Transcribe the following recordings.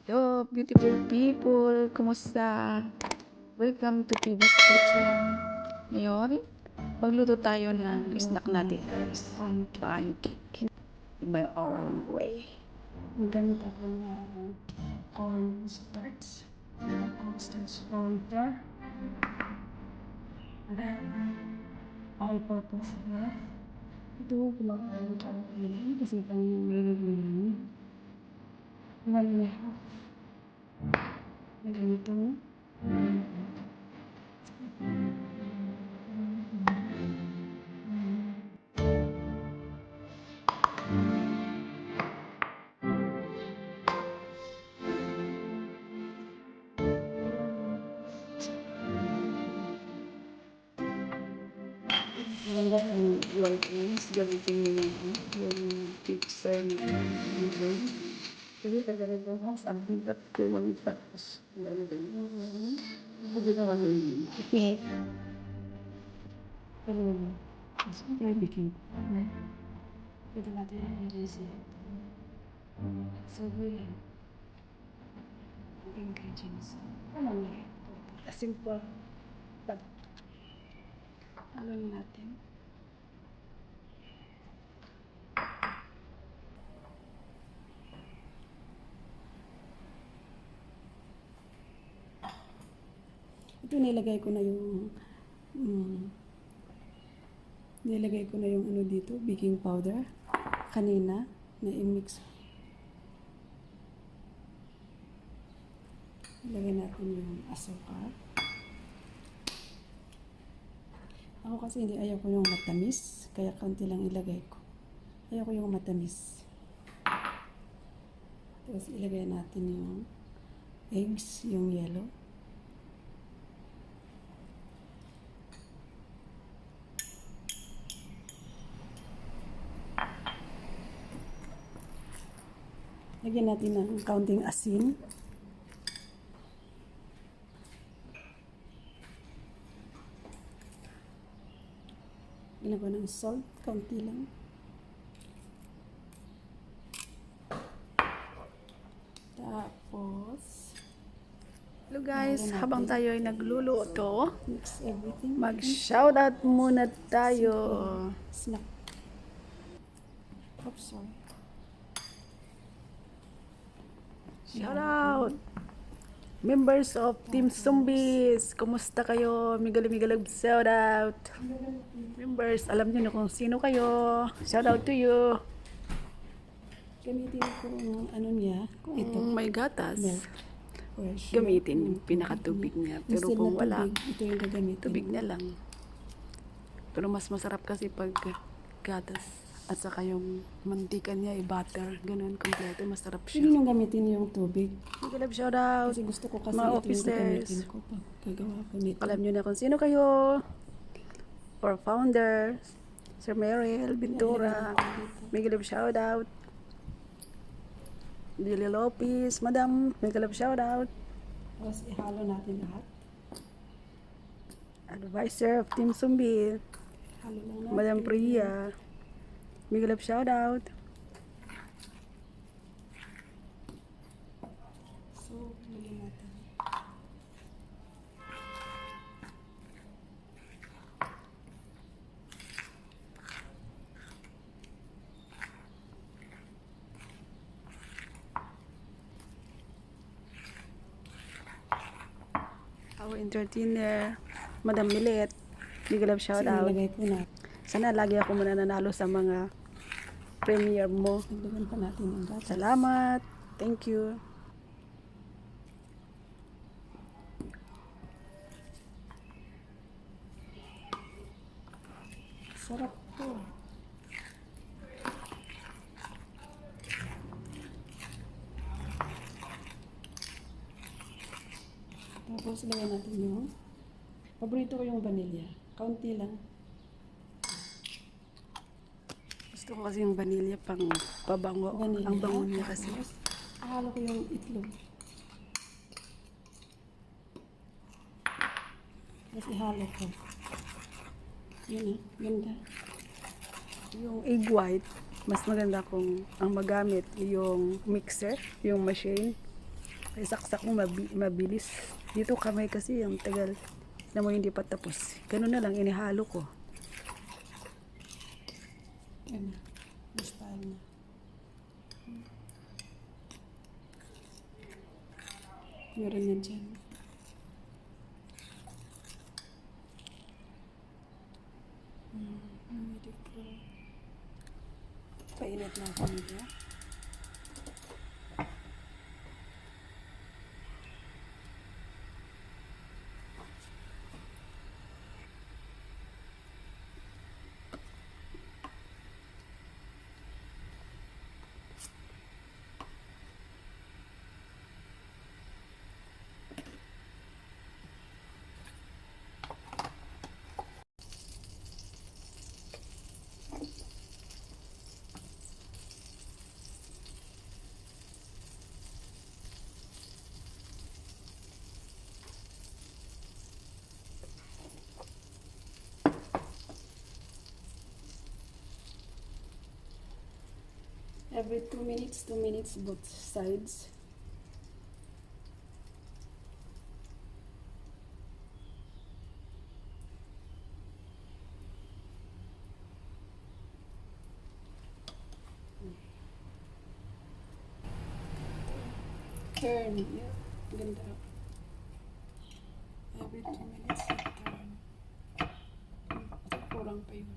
Hello, beautiful people! Kumusta? Welcome to PB's Kitchen. Ngayon, magluto tayo ng snack natin, guys. Pancake. In my own way. Maganda ko na corn starch, cornstarch powder, all-purpose flour. Ito, kumakain ko kasi ito yung nilulunin. Lalo na ganito. Maganda yung white rice, gamitin nyo yung pizza na ito. Kasi talaga ang bigat ko yung tapos. Hindi naman yung Okay. pero mas kaya bikin. Pwede natin i-release it. So, ingredients. Ano na ito? Simple. But, ano na natin? Ito nilagay ko na yung ano dito, baking powder kanina na i-mix. Ilagay natin yung asukar. Ako kasi ayaw ko yung matamis, kaya konti lang ilagay ko. Ayaw ko yung matamis. Tapos ilagay natin yung eggs, yung yellow. Lagyan natin ng kaunting asin. Lagyan ko ng salt, kaunti lang. Tapos, Hello guys, habang tayo ay nagluluto, mix everything. mag-shoutout muna tayo. Snack. Oops, sorry. Shoutout! Members of Team Zombies, kumusta kayo? Migalig shoutout! Members, alam niyo na kung sino kayo. Shoutout to you! Gamitin ko yung ano niya. Ito. May gatas. Milk. Or sugar. Gamitin yung pinakatubig niya. Pero Instead kung na wala, tubig, ito yung gagamitin. tubig na lang. Pero mas masarap kasi pag gatas. At saka yung mantika niya, butter. Ganun, kompleto. Masarap Pwede siya. nyo gamitin yung tubig. Migalab shoutout! Kasi gusto ko kasi Mga ito yung officers. gagamitin ko pag gagawa ko nito. Alam niyo na kung sino kayo. For founder, Sir Meryl Ventura. Migalab shoutout. Lily Lopez, Madam, Migalab shoutout. Tapos ihalo natin lahat. Advisor of Team Zombie, Halo lang natin. Madam Priya. Migalab shoutout. So, lagyan natin. Our entertainer, Madam Milet. Migalab So, shoutout. ilagay ko na. Sana lagi ako mananalo sa mga premiere mo. Dagdagan pa natin ang gatas. Salamat. Thank you. Sarap to. Tapos lagyan natin yung paborito ko yung vanilla. Kaunti lang. Gusto ko kasi yung vanilla pang pabango. Vanilla. Ang bango niya kasi. Tapos, ahalo ko yung itlog. Tapos ihalo ko. Yun ganda. Yung egg white, mas maganda kung ang magamit yung mixer, yung machine. Isaksak mo mabilis. Dito kamay kasi ang tagal na mo hindi pa tapos. Ganun na lang, inihalo ko. Yan na. Basta na. Meron yan dyan. Painit na ako nito. Every 2 minutes both sides. Turn. Yeah. Ganda. Every 2 minutes turn. Kurang pa yun.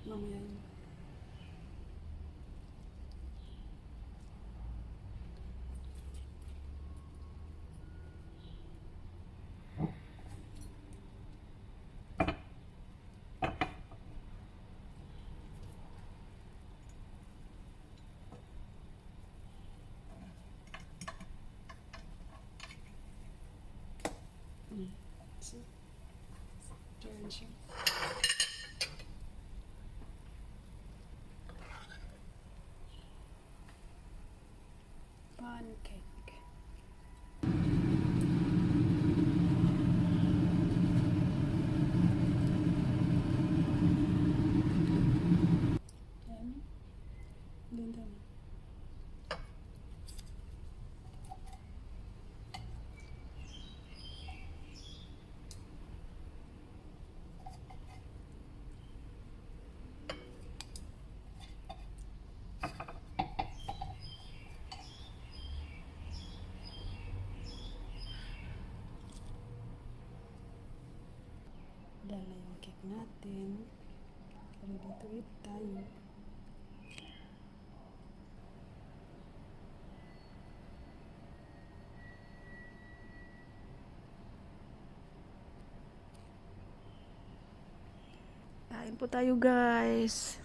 Mamaya yun. See? Turn siya. Pancake. Ayan. Ganda na. Dala yung cake natin. Ready to eat tayo. Kain po tayo guys.